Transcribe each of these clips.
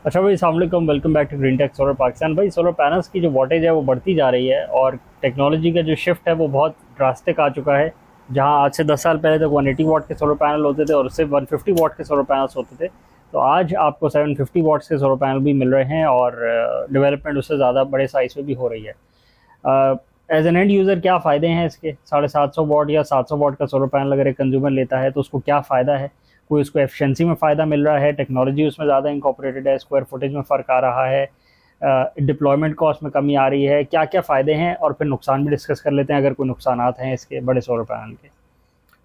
अच्छा भाई, अस्सलाम वालेकुम, welcome back to green tech solar Pakistan. भाई, सोलर पैनल्स की जो वोटेज है वो बढ़ती जा रही है और टेक्नोलॉजी का जो शिफ्ट है वो बहुत ड्रास्टिक आ चुका है। जहां आज से 10 साल पहले तक 180 वाट के सोलर पैनल होते थे और उससे 150 वाट के सोलर पैनल्स होते थे, तो आज आपको 750 वाट्स के सोलर पैनल भी मिल रहे हैं और डेवलपमेंट उससे ज़्यादा बड़े साइज़ में भी हो रही है। एज एन एंड यूज़र क्या फ़ायदे हैं इसके? 750 वाट या 700 वाट का सोलर पैनल अगर एक कंज्यूमर लेता है तो उसको क्या फ़ायदा है? कोई उसको एफिशिएंसी में फ़ायदा मिल रहा है, टेक्नोलॉजी उसमें ज़्यादा इंकॉर्पोरेटेड है, स्क्वायर फुटेज में फ़र्क आ रहा है, डिप्लॉयमेंट कॉस्ट में कमी आ रही है, क्या क्या फ़ायदे हैं? और फिर नुकसान भी डिस्कस कर लेते हैं अगर कोई नुकसानात हैं इसके बड़े सोलर पैनल के।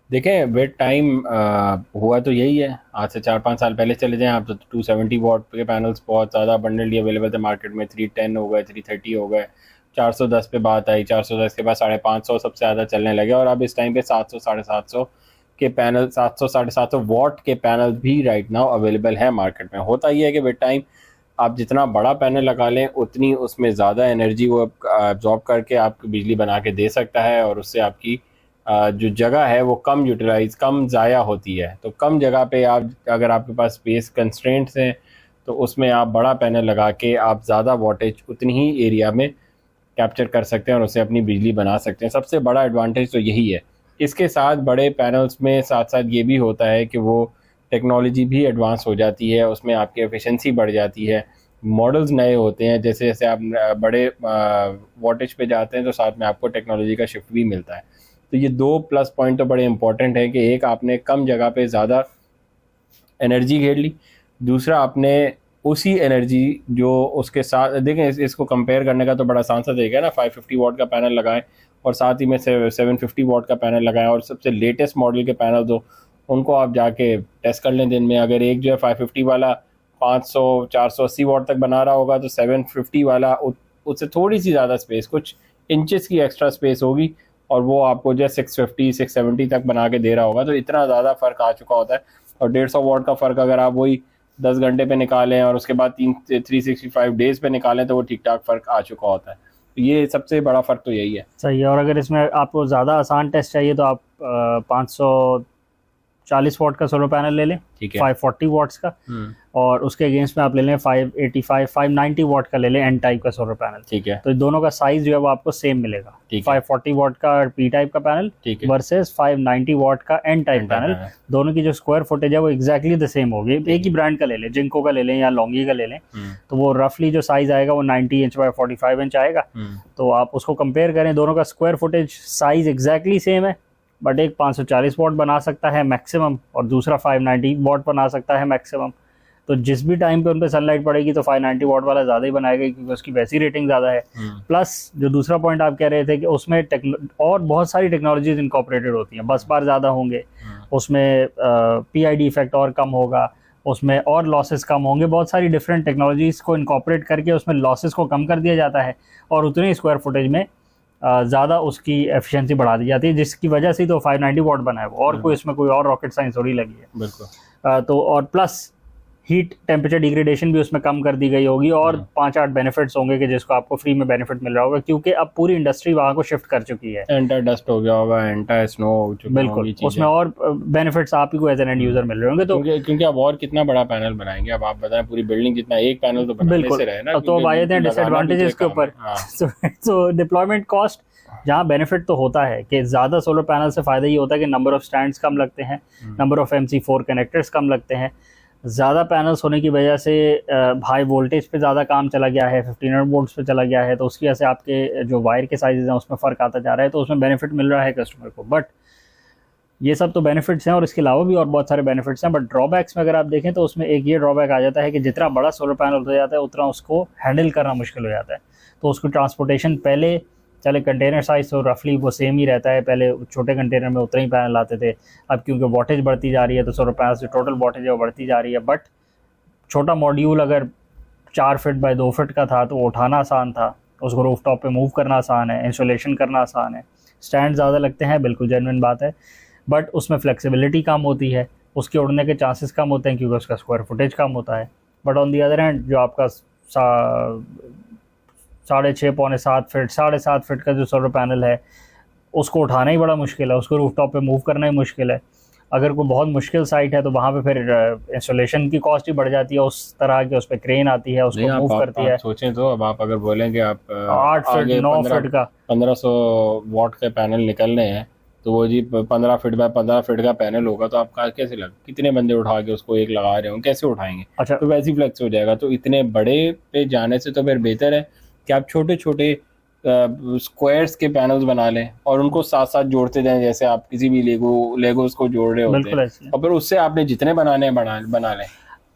देखें, वेट टाइम हुआ तो यही है। आज से 4-5 साल पहले चले जाएं आप तो 270 वॉट के पैनल्स बहुत ज़्यादा अबंडेंटली अवेलेबल थे मार्केट में। 310 हो गए, 330 हो गए, 410 पे बात आई। 410 के बाद 550 सबसे ज़्यादा चलने लगे और अब इस टाइम पे 700 750 के पैनल, 700 750 वॉट के पैनल भी राइट नाउ अवेलेबल हैं मार्केट में। होता ही है कि वेट टाइम आप जितना बड़ा पैनल लगा लें उतनी उसमें ज़्यादा एनर्जी वो एब्जॉर्ब करके आपको बिजली बना के दे सकता है और उससे आपकी जो जगह है वो कम यूटिलाइज, कम ज़ाया होती है। तो कम जगह पे आप, अगर आपके पास स्पेस कंस्ट्रेंट्स हैं तो उसमें आप बड़ा पैनल लगा के आप ज़्यादा वोल्टेज उतनी ही एरिया में कैप्चर कर सकते हैं और उससे अपनी बिजली बना सकते हैं। सबसे बड़ा एडवांटेज तो यही है। इसके साथ बड़े पैनल्स में साथ साथ ये भी होता है कि वो टेक्नोलॉजी भी एडवांस हो जाती है, उसमें आपकी एफिशिएंसी बढ़ जाती है, मॉडल्स नए होते हैं। जैसे जैसे आप बड़े वोल्टेज पे जाते हैं तो साथ में आपको टेक्नोलॉजी का शिफ्ट भी मिलता है। तो ये दो प्लस पॉइंट तो बड़े इंपॉर्टेंट है कि एक आपने कम जगह पे ज़्यादा एनर्जी घेर ली, दूसरा आपने उसी एनर्जी जो उसके साथ, देखें इसको कंपेयर करने का तो बड़ा आसान सा तरीका है ना। 550 वाट का पैनल लगाएं और साथ ही में 750 वाट का पैनल लगाएं और सबसे लेटेस्ट मॉडल के पैनल दो, उनको आप जाके टेस्ट कर लें दिन में। अगर एक जो है 550 वाला 500 480 वाट तक बना रहा होगा तो 750 वाला उससे थोड़ी सी ज़्यादा स्पेस, कुछ इंचेस की एक्स्ट्रा स्पेस होगी और वो आपको जो 650 670 तक बना के दे रहा होगा। तो इतना ज़्यादा फ़र्क आ चुका होता है। और 150 वाट का फ़र्क अगर आप वही 10 घंटे पे निकालें और उसके बाद 365 डेज़ पे निकालें तो वो ठीक ठाक फ़र्क आ चुका होता है। तो ये सबसे बड़ा फ़र्क तो यही है। सही है। और अगर इसमें आपको ज़्यादा आसान टेस्ट चाहिए तो आप 540 वाट का सोलर पैनल ले लें, ठीक है। 540 वाट्स का, और उसके अगेंस्ट में आप ले लें 585 590 वाट का ले लें एन टाइप का सोलर पैनल। ठीक है। तो दोनों का साइज जो है वो आपको सेम मिलेगा। 540 वाट का पी टाइप का पैनल वर्सेस 590 वाट का एन टाइप पैनल, दोनों की जो स्क्वायर फुटेज है वो एग्जैक्टली द सेम होगी। एक ही ब्रांड का ले लें, जिंको का ले लें या लॉन्गी का ले लें, तो वो रफली जो साइज आएगा वो 90 इंच बाय 45 इंच आएगा। तो आप उसको कंपेयर करें, दोनों का square footage size exactly same है, बट एक 540 वाट बना सकता है मैक्सिमम और दूसरा 590 वाट बना सकता है मैक्सिमम। तो जिस भी टाइम पे उन पे सनलाइट पड़ेगी तो 590 वाट वाला ज़्यादा ही बनाएगा क्योंकि उसकी वैसी रेटिंग ज़्यादा है। प्लस जो दूसरा पॉइंट आप कह रहे थे कि उसमें और बहुत सारी टेक्नोलॉजीज इनकॉर्पोरेटेड होती हैं, बस बार ज़्यादा होंगे, उसमें पीआईडी इफेक्ट और कम होगा, उसमें और लॉसेस कम होंगे। बहुत सारी डिफरेंट टेक्नोलॉजीज़ को इनकॉर्पोरेट करके उसमें लॉसेस को कम कर दिया जाता है और उतने स्क्वायर फुटेज में ज़्यादा उसकी एफिशिएंसी बढ़ा दी जाती है, जिसकी वजह से तो 590 वाट बना है वो, और कोई इसमें कोई और रॉकेट साइंस थोड़ी लगी है। बिल्कुल। तो और प्लस हीट टेम्परेचर डिग्रेडेशन भी उसमें कम कर दी गई होगी और 5-8 बेनिफिट्स होंगे कि जिसको आपको फ्री में बेनिफिट मिल रहा होगा क्योंकि अब पूरी इंडस्ट्री वहाँ को शिफ्ट कर चुकी है। एंटी डस्ट हो गया होगा, एंटी स्नो, बिल्कुल, उसमें और बेनिफिट्स आप ही को एज एन एंड यूजर मिल रहे होंगे। तो क्योंकि अब और कितना बड़ा पैनल बनाएंगे, अब आप बताएं पूरी बिल्डिंग जितना एक पैनल तो बनाने से रहे ना। तो अब आए थे डिसएडवांटेजेस के ऊपर। तो डिप्लॉयमेंट कॉस्ट, जहाँ बेनिफिट तो होता है कि ज़्यादा सोलर पैनल से फ़ायदा ये होता है कि नंबर ऑफ स्टैंड्स कम लगते हैं, नंबर ऑफ MC4 कनेक्टर्स कम लगते हैं। ज़्यादा पैनल्स होने की वजह से हाई वोल्टेज पे ज़्यादा काम चला गया है, 1500 वोल्ट्स पे चला गया है, तो उसकी वजह से आपके जो वायर के साइजेस हैं उसमें फ़र्क आता जा रहा है, तो उसमें बेनिफिट मिल रहा है कस्टमर को। बट ये सब तो बेनिफिट्स हैं और इसके अलावा भी और बहुत सारे बेनिफिट्स हैं। बट ड्रॉबैक्स में अगर आप देखें तो उसमें एक ये ड्रॉबैक आ जाता है कि जितना बड़ा सोलर पैनल हो जाता है उतना उसको हैंडल करना मुश्किल हो जाता है। तो उसको ट्रांसपोर्टेशन, पहले चले कंटेनर साइज तो रफली वो सेम ही रहता है, पहले छोटे कंटेनर में उतने ही पैनल आते थे। अब क्योंकि वोल्टेज बढ़ती जा रही है तो सोलर पैनल से टोटल वोल्टेज है वो बढ़ती जा रही है। बट छोटा मॉड्यूल अगर 4 फीट बाय 2 फीट का था तो वो उठाना आसान था, उसको रूफ टॉप पे मूव करना आसान है, इंस्टॉलेशन करना आसान है। स्टैंड ज़्यादा लगते हैं, बिल्कुल जेन्युइन बात है, बट उसमें फ्लेक्सिबिलिटी कम होती है, उसके उड़ने के चांसेस कम होते हैं क्योंकि उसका स्क्वायर फुटेज कम होता है। But on the other hand जो आपका 6.5 पौने 7 फीट 7.5 फीट का जो सोलर पैनल है उसको उठाना ही बड़ा मुश्किल है, उसको रूफ टॉप पे मूव करना ही मुश्किल है। अगर कोई बहुत मुश्किल साइट है तो वहाँ पे फिर इंस्टॉलेशन की कॉस्ट ही बढ़ जाती है, उस तरह की उस पर क्रेन आती है, उसको मूव करती है। सोचें तो अब आप अगर बोलें कि आप 8 फीट 9 फीट का 1500 वॉट के पैनल निकलने हैं, तो वो जी 15 फीट बाय 15 फीट का पैनल होगा, तो आपका कैसे लग, कितने बंदे उठा के उसको एक लगा रहे हो, कैसे उठाएंगे? अच्छा, तो वैसे ही फ्लेक्स हो जाएगा। तो इतने बड़े पे जाने से तो फिर बेहतर है कि आप छोटे छोटे स्क्वायर्स के पैनल्स बना लें और उनको साथ साथ जोड़ते जाएं, जैसे आप किसी भी लेगोस को जोड़ रहे होते हैं, और फिर उससे आपने जितने बनाने बना लें।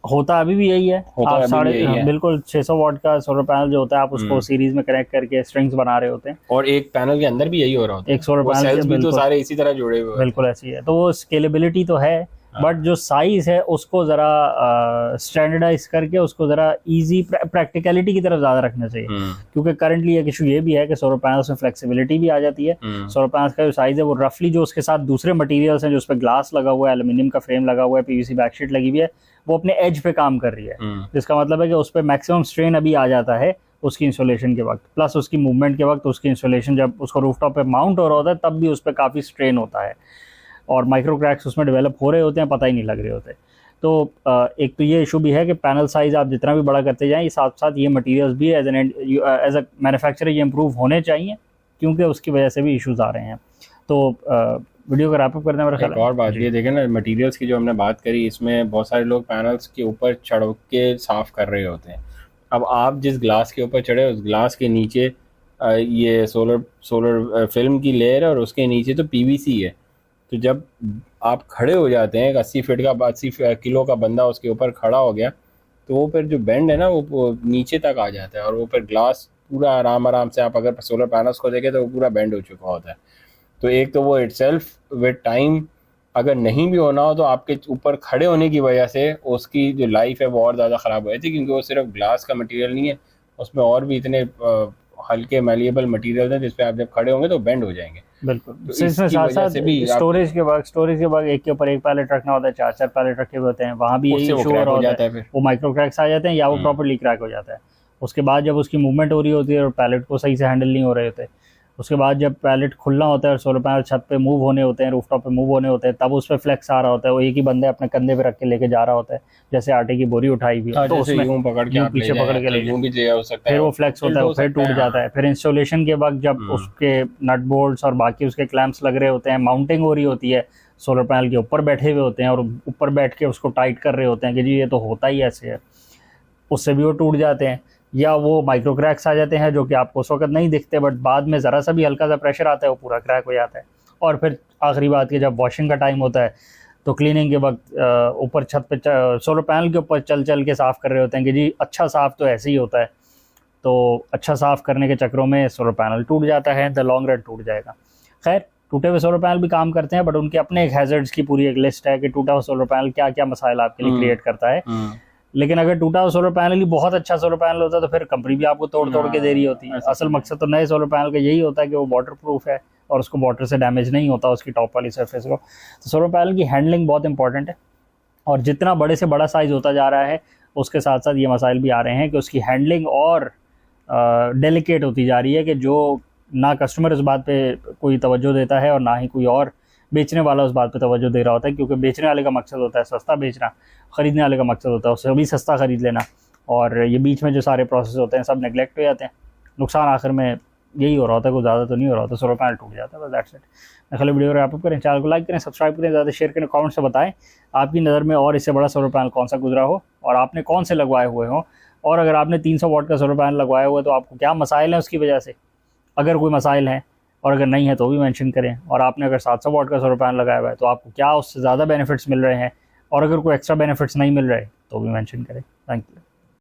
होता अभी भी यही है, आप बिल्कुल 600 वाट का सोलर पैनल जो होता है, आप उसको सीरीज में कनेक्ट करके स्ट्रिंग्स बना रहे होते हैं, और एक पैनल के अंदर भी यही हो रहा होता है, एक सोलर पैनल भी तो सारे इसी तरह जुड़े हुए, बिल्कुल ऐसी है। तो वो स्केलेबिलिटी तो है, बट जो साइज है उसको ज़रा स्टैंडर्डाइज करके उसको ज़रा इजी प्रैक्टिकलिटी की तरफ ज़्यादा रखना चाहिए, क्योंकि करंटली एक इशू ये भी है कि सोलर पैनल्स में फ्लेक्सिबिलिटी भी आ जाती है। सोलर पैनल्स का जो साइज़ है वो रफली जो उसके साथ दूसरे मटेरियल्स हैं, जो उस पर ग्लास लगा हुआ है, एल्यूमिनियम का फ्रेम लगा हुआ है, पीवीसी बैकशीट लगी हुई है, वो अपने एज पे काम कर रही है, जिसका मतलब है कि उस पर मैक्सिमम स्ट्रेन अभी आ जाता है उसकी इंस्टॉलेशन के वक्त, प्लस उसकी मूवमेंट के वक्त, उसकी इंस्टॉलेशन जब उसको रूफटॉप पे माउंट हो रहा होता है तब भी उस पर काफ़ी स्ट्रेन होता है, और माइक्रो क्रैक्स उसमें डेवलप हो रहे होते हैं, पता ही नहीं लग रहे होते। तो एक तो ये इशू भी है कि पैनल साइज़ आप जितना भी बड़ा करते जाएं, साथ साथ ये मटेरियल्स भी एज अ मैन्युफैक्चरर ये इम्प्रूव होने चाहिए, क्योंकि उसकी वजह से भी इश्यूज आ रहे हैं। तो वीडियो को रैप अप करने मेरा ख्याल है। और बात ये देखें ना, मटेरियल्स की जो हमने बात करी, इसमें बहुत सारे लोग पैनल्स के ऊपर चढ़ के साफ़ कर रहे होते हैं। अब आप जिस ग्लास के ऊपर चढ़े, उस ग्लास के नीचे ये सोलर फिल्म की लेयर है, और उसके नीचे तो पीवीसी है। तो जब आप खड़े हो जाते हैं, 80 किलो का बंदा उसके ऊपर खड़ा हो गया, तो वो फिर जो बेंड है ना वो नीचे तक आ जाता है, और वो फिर ग्लास पूरा आराम से, आप अगर सोलर पैनल्स को देखें तो वो पूरा बेंड हो चुका होता है। तो एक तो वो इटसेल्फ विद टाइम अगर नहीं भी होना हो, तो आपके ऊपर खड़े होने की वजह से उसकी जो लाइफ है वो और ज़्यादा ख़राब हो जाती है, क्योंकि वो सिर्फ ग्लास का मटेरियल नहीं है, उसमें और भी इतने हल्के मैलिएबल मटेरियल हैं जिसपे आप जब खड़े होंगे तो बेंड हो जाएंगे। बिल्कुल, तो इसमें साथ साथ स्टोरेज के बाद एक के ऊपर एक पैलेट रखना होता है, 4 पैलेट रखे हुए होते हैं, वहाँ भी यही इशू हो जाता है, वो माइक्रो क्रैक्स आ जाते हैं या वो प्रॉपर्ली क्रैक हो जाता है। उसके बाद जब उसकी मूवमेंट हो रही होती है और पैलेट को सही से हैंडल नहीं हो रहे होते, उसके बाद जब पैलेट खुलना होता है और सोलर पैनल छत पे मूव होने होते हैं, रूफटॉप पे मूव होने होते हैं, तब उस पर फ्लेक्स आ रहा होता है, वो एक ही बंदे अपने कंधे पे रख के लेके जा रहा होता है, जैसे आटे की बोरी उठाई हुई है, तो उसमें यूं पकड़ के पीछे पकड़ के ले हो सकता है, फिर वो फ्लेक्स होता है, फिर टूट जाता है। फिर इंस्टॉलेशन के वक्त जब उसके नट बोल्ट्स और बाकी उसके क्लैंप्स लग रहे होते हैं, माउंटिंग हो रही होती है, सोलर पैनल के ऊपर बैठे हुए होते हैं और ऊपर बैठ के उसको टाइट कर रहे होते हैं कि जी ये तो होता ही ऐसे है, उससे भी वो टूट जाते हैं, या वो माइक्रो क्रैक्स आ जाते हैं जो कि आपको उस वक्त नहीं दिखते, बट बाद में ज़रा सा भी हल्का सा प्रेशर आता है वो पूरा क्रैक हो जाता है। और फिर आखिरी बात कि जब वॉशिंग का टाइम होता है तो क्लीनिंग के वक्त ऊपर छत पे सोलर पैनल के ऊपर चल के साफ़ कर रहे होते हैं कि जी अच्छा साफ़ तो ऐसे ही होता है, तो अच्छा साफ़ करने के चक्करों में सोलर पैनल टूट जाता है, द लॉन्ग रन टूट जाएगा। खैर, टूटे हुए सोलर पैनल भी काम करते हैं, बट उनके अपने एक हैजर्ड्स की पूरी एक लिस्ट है कि टूटा हुआ सोलर पैनल क्या क्या मसाइल आपके लिए क्रिएट करता है। लेकिन अगर टूटा हुआ सोलर पैनल ही बहुत अच्छा सोलर पैनल होता है तो फिर कंपनी भी आपको तोड़ के दे रही होती है। असल मकसद तो नए सोलर पैनल का यही होता है कि वो वाटर प्रूफ है और उसको वाटर से डैमेज नहीं होता उसकी टॉप वाली सरफेस को। तो सोलर पैनल की हैंडलिंग बहुत इंपॉर्टेंट है, और जितना बड़े से बड़ा साइज़ होता जा रहा है उसके साथ साथ ये मसाइल भी आ रहे हैं कि उसकी हैंडलिंग और डेलिकेट होती जा रही है, कि जो ना कस्टमर इस बात पे कोई तवज्जो देता है और ना ही कोई और बेचने वाला उस बात पे तवज्जो दे रहा होता है, क्योंकि बेचने वाले का मकसद होता है सस्ता बेचना, ख़रीदने वाले का मकसद होता है उससे भी सस्ता ख़रीद लेना, और ये बीच में जो सारे प्रोसेस होते हैं सब नेगलेक्ट हो जाते हैं। नुकसान आखिर में यही हो रहा होता है, कुछ ज़्यादा तो नहीं हो रहा होता, सोलर पैनल टूट जाता है, बस दैट्स इट। मैं खाली वीडियो रैप अप करें, चैनल को लाइक करें, सब्सक्राइब करें, ज़्यादा शेयर करें, कमेंट से बताएं आपकी नज़र में और इससे बड़ा सोलर पैनल कौन सा गुजरा हो और आपने कौन से लगवाए हुए हों, और अगर आपने 300 वाट का सोलर पैनल लगवाया हुआ है तो आपको क्या मसाइल हैं उसकी वजह से, अगर कोई मसाइल हैं, और अगर नहीं है तो भी मेंशन करें। और आपने अगर 700 वाट का सोलर पैनल लगाया हुआ है तो आपको क्या उससे ज़्यादा बेनिफिट्स मिल रहे हैं, और अगर कोई एक्स्ट्रा बेनिफिट्स नहीं मिल रहे तो भी मेंशन करें। Thank you.